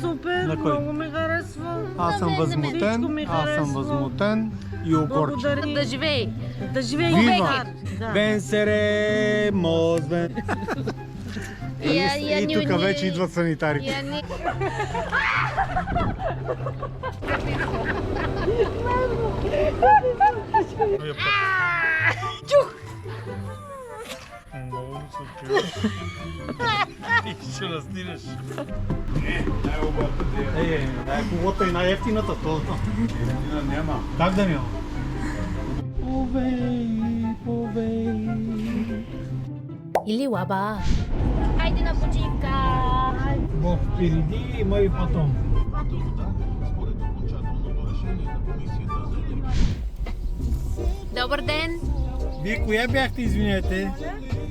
супер, На кой? много ми харесва. Аз съм Всичко ми възмутен, харесва. и огорчен. Благодаря. Да живей! Да живее Вива! Ивар! Да. Венсеремо! И тук вече идват санитарите. Чух! Много ми се чуеш. И ще настираш. Най-хубавата и най-ефтината. Ефтина няма. Как да няма? Повей. Или лаба. Хайде на почивка! Бог впереди има и потом. Добър ден! Вие коя бяхте, извинете?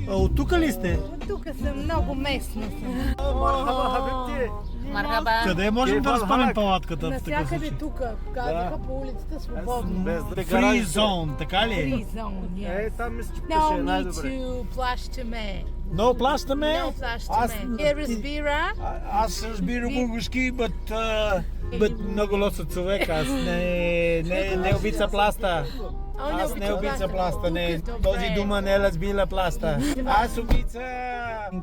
От тук ли сте? Тук съм много местна. Мархаба! Къде можем да разпалим палатката в такъв Навсякъде случай? тук. Казаха по улицата свободно. Free zone, така ли? Free zone, yes. Там мисля, че No пише need най-добре. to плащаме. Но плащаме? No плащаме. Е, разбира. Аз разбира български, but много лоса човек. Аз не обица пласта. Аз не обица пласта, не. Този дума не разбира пласта. Аз обица,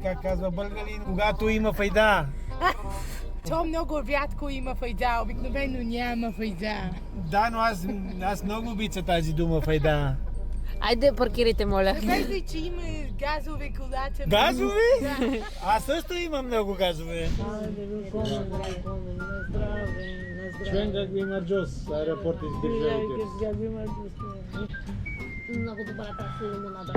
как казва българин, когато има файда. То много рядко има файда, обикновено няма файда. Да, но аз много обица тази дума файда. Айде паркирайте, моля. Казвай, че има газове колата. Газове? Да. Аз също имам много газове. Чуем как ви има Джос, аеропорт издържавите. Много добра тази лимонада.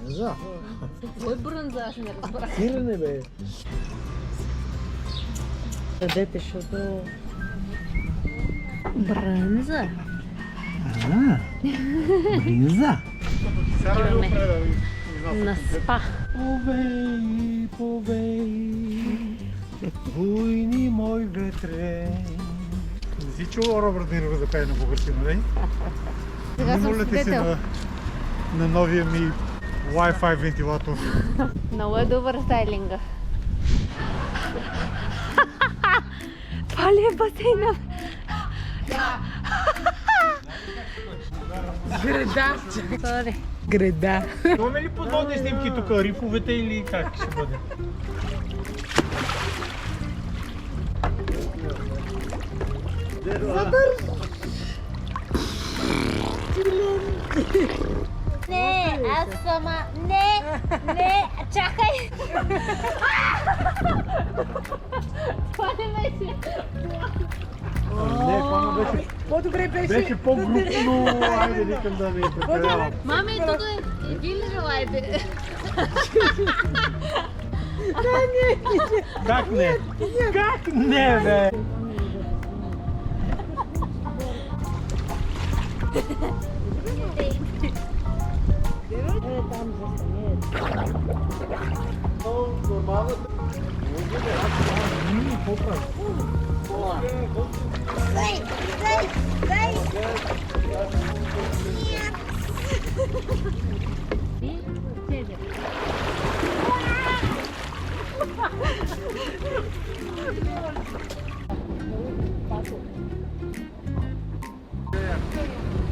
За. Кой брънза, аз не разбрах. Сирене бе. Дадете, защото... Брънза? Бринза. На спа. Повей, буйни мой ветре. Не си чувал Робърт Де Ниро да пее на български, нали? Сега съм Моля ти се свидетел. на новия ми Wi-Fi вентилатор. Много е добър стайлинга. Това ли е басейна? Града. Сори. Града. Имаме ли подводни снимки тук? Рифовете или как ще бъде? Не, аз сама. Не, чакай. Това не беше. Не, това не беше. По-добре беше. Беше по-грубно. Айде, викам да не прекалявам. Мами, тук е. Вие ли желаете? Как не? Как не, бе?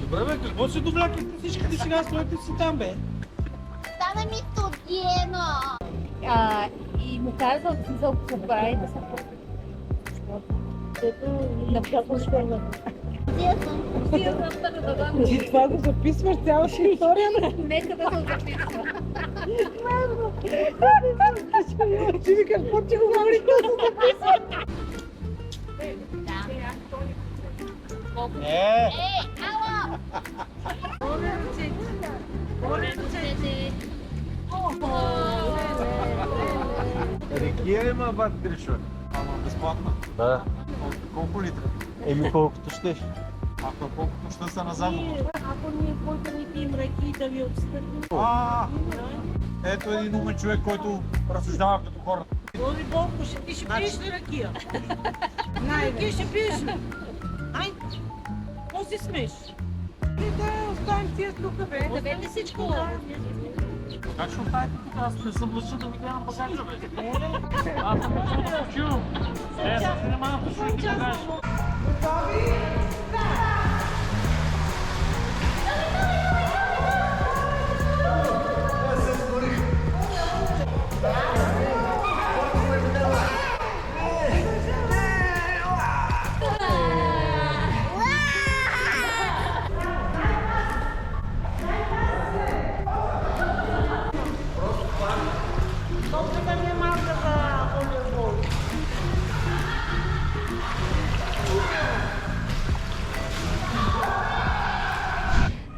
Добре, бе, какво се довлякахте всичките сега, стоите си там, бе? Стана ми студено. И му казвам, че се поправи да се напълно. Ти това го записваш цялата история? Нека да се записва. Ти ми какво ти говори, да се записва? Ало! Рекия има, бат Гришо. Ама безплатна. Да. Колко литра? Еми колкото щеш. Ако колкото ще са на загуба. Ако ние който ни пием ръки да ви отстъпим. Ето един умен човек, който разсъждава като хората. Боли Богу, ти ще пиеш ли ракия? Ракия ще пиеш ли? Ай, какво си смеш? Да, оставим тия тук, бе. Да бе ли всичко? Как ще оставите тук? Аз не съм лъча да ви гледам багажа, бе. Аз съм чул. Е, се занимавам с чужди багажи.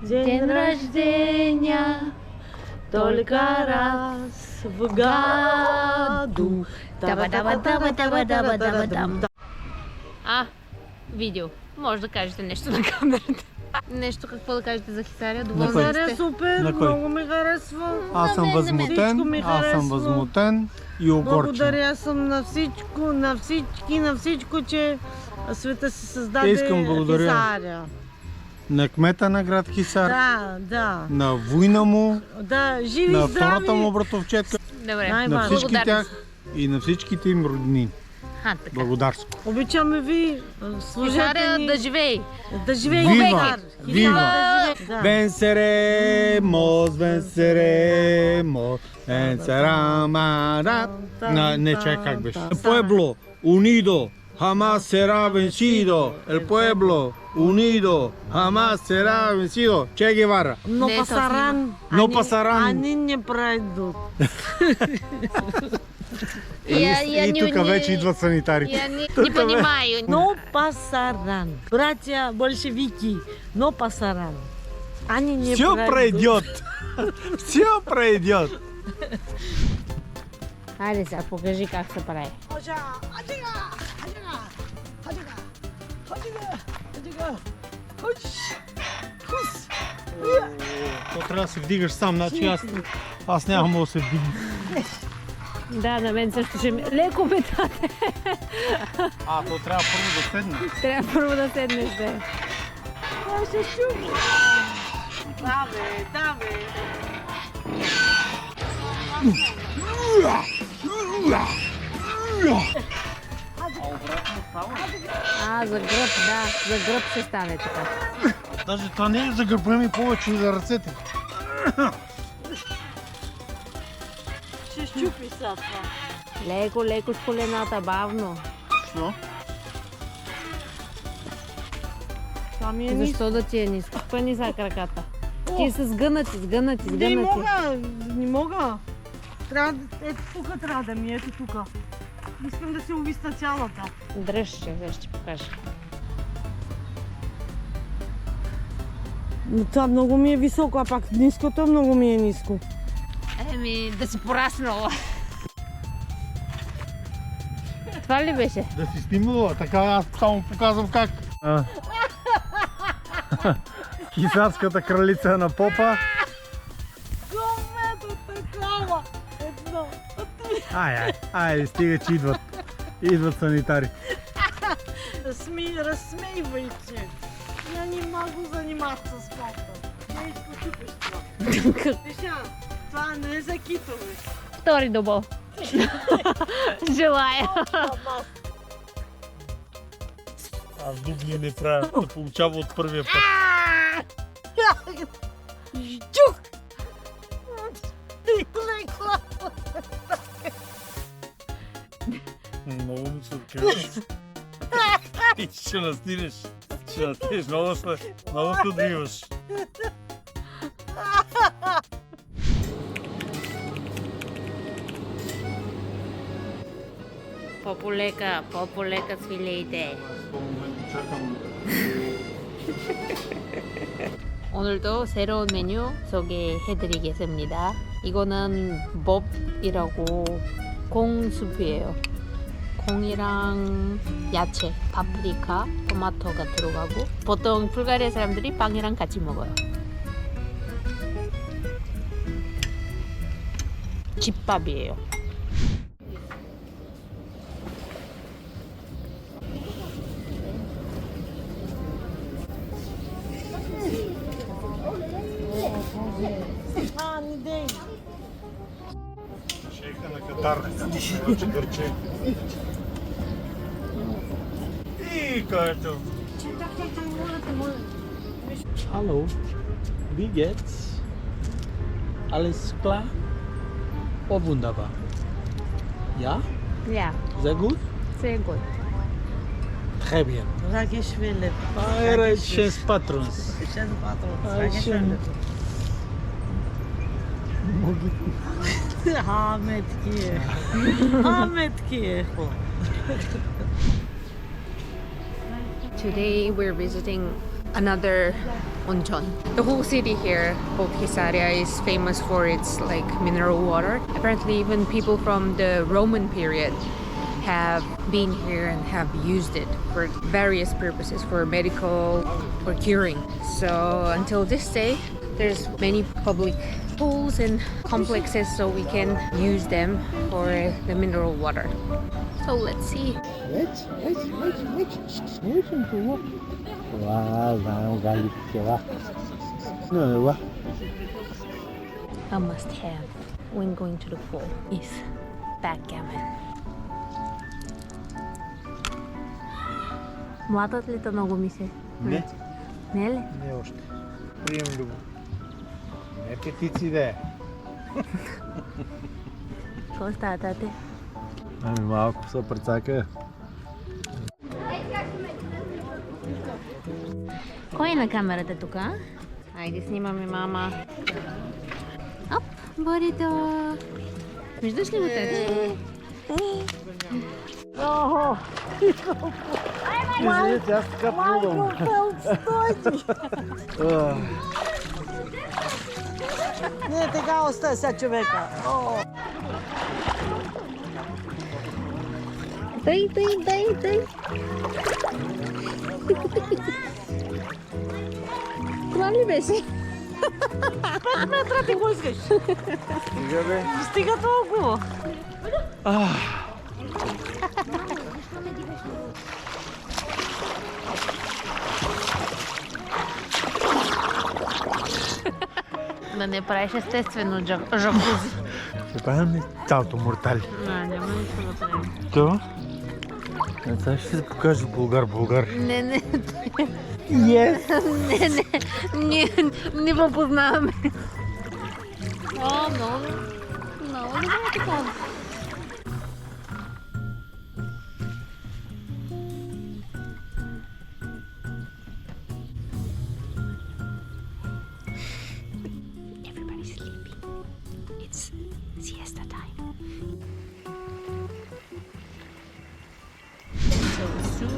День рождения только раз в году. Видео. Може да кажете нещо на камерата. Нещо какво да кажете за Хисаря? Доволна Хисаря сте? супер, На кой? много ми харесва. Аз съм Всичко ми харесва. възмутен и огорчен. Благодаря съм на всичко, на всички, на всичко, че света се създаде Искам благодаря. Хисаря. На кмета на град Хисар, Да, на война му, да, живи на здрави. втората му братовчетка, Добре. Най-важно. на всички Благодарност. тях и на всичките им роднини. Така. Благодарство. Обичаме ви, служете Хисаря ни. да живее! Да живее Вива! Хисар! Вива! Да живее! Да. Venceremos, venceremos, venceramos. Не, чакай как беше. El pueblo unido jamás será vencido. El pueblo unido jamás será vencido. Che Guevara. Но Не, пасаран. Но пасаран. Они не пройдут. И тук вече идват санитарите. Я не понимаю. Но пасаран. Братья большевики. Но пасаран. Они не Все пройдут. пройдет. Все пройдет. Хайде сега, покажи как се прави. То трябва да се вдигаш сам, значи аз нямам да се вдигна. Да, на мен също ще ми... Леко ме даде. То трябва първо да седне. Трябва първо да седнеш, да. Да, бе, да, бе. За гръб, да. За гръб ще стане така. Даже това не е за гърба ми, повече и за ръцете. Ще щупи сега това. Леко, леко с колената, бавно. Що? Това ми е ниско. Защо да ти е ниско? Спъни за краката. Ти са сгънати. Не мога, не мога. Трябва, ето тук трябва да ми, ето тук. Искам да се увисна цялата. Дръж, ще ти покажа. Но това много ми е високо, а пак ниското много ми е ниско. Еми, да си пораснала. Това ли беше? Да си снимала, така аз само показвам как. Хисарската кралица на попа. Гомето такава! Едно. Ай, стига, че идват. Идват санитари. Разсмейвайте. Я не могу заниматься спортом. Я изпочупиш това. Вижа, това не е за китове. Втори дубъл. Желая. Аз дубли не правя, да получава от първия път. Ждюк! Много му се откриваш. И ще настинеш. Ще настинеш, много се отвиваш. По-полека свилейте. 오늘도 새로운 메뉴 소개해드리겠습니다. 이거는 봅이라고 공수프예요. 콩이랑 야채, 파프리카, 토마토가 들어가고 보통 불가리아 사람들이 빵이랑 같이 먹어요. 집밥이에요. Не дей. Чека на катарница. Че гърче. И който. Hallo, wie geht's? Alles klar? Oh, wunderbar. Ja? Ja, Sehr gut? sehr gut. Très bien. Ragishvili. Alright, schönes Patrons. Schön Patron. Schön. Ahmet ki. Ahmet ki. Today we're visiting another onjon. The whole city here, called Hisaria, is famous for its like mineral water. Apparently even people from the Roman period have been here and have used it for various purposes, for medical, for curing. So until this day, there's many public pools and complexes so we can use them for the mineral water. So let's see. A must have when going to the pool is backgammon. Младът ли те много ми се? Не. Не ли? Не още. Приемливо. Не петици да е. Какво става, тате? Ами малко се прецака. Кой е на камерата тук? Айде снимаме мама. Оп, Борито! Виждаш ли го тете? Извинете, аз така плувам. Не, така оставя сега човека. Дай. Това ли беше? 5 метра ти го искаш. Стига бе. Стига толкова. Да не правиш естествено жакузи. Ще правим ли цялото мортали? Няма нищо да правим. Това? Сега ще се покаже Българ. Не. Yes! Не го познаваме. О, много добре така. Everybody's sleeping. It's siesta time. So soup.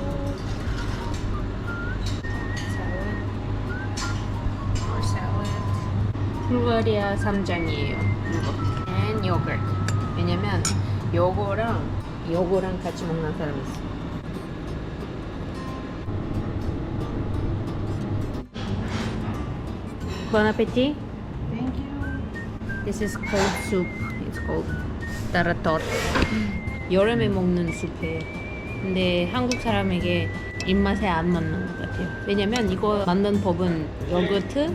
불가리아 쌈장이에요. 이거. And yogurt. 왜냐면 요거랑 같이 먹는 사람이 있어. Bon appetit. Thank you. This is cold soup. It's called tarator. 여름에 먹는 수프예요. 근데 한국 사람에게 입맛에 안 맞는 것 같아요. 왜냐면 이거 만든 법은 요거트,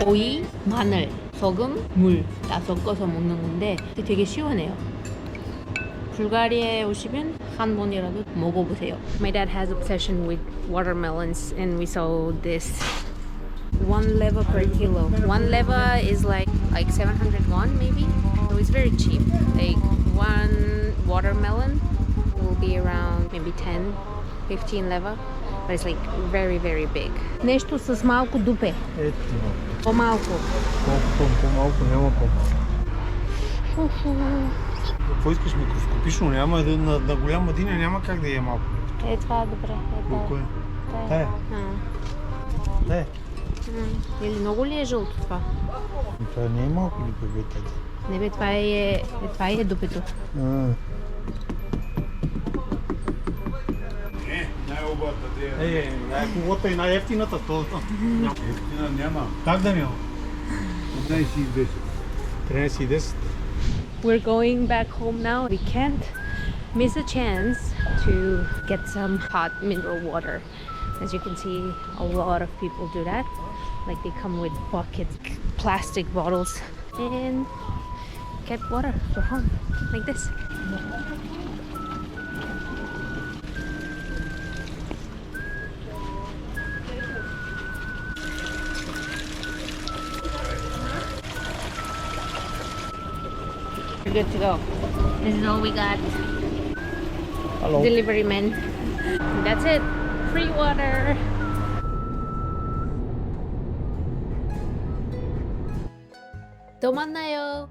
오이, 마늘, 소금, 물 다 섞어서 먹는 건데 되게 시원해요. 불가리아에 오시면 한 번이라도 먹어보세요. My dad has obsession with watermelons and we saw this 1 leva per kilo. 1 leva is like 700 won maybe. So it's very cheap. Like one watermelon will be around maybe 10-15 leva. But it's like very, very big. Нещо с малко дупе. Ето. По-малко. Колко по-малко, няма по-малко. Какво искаш микроскопично? Няма на голяма диня, няма как да е малко. Това е добре. Колко е? Тая. Тая. Или много ли е жълто това? Това не е малко ли бе? Не бе, това е дупето. Най-хубавата и най-ефтината. Ефтина няма. Как да няма? 13,10. 13,10. We're going back home now. We can't miss a chance to get some hot mineral water. As you can see, a lot of people do that. Like they come with buckets, plastic bottles, and get water for home, like this. We're good to go. This is all we got. Hello. Delivery man. That's it. Free water. 또 만나요.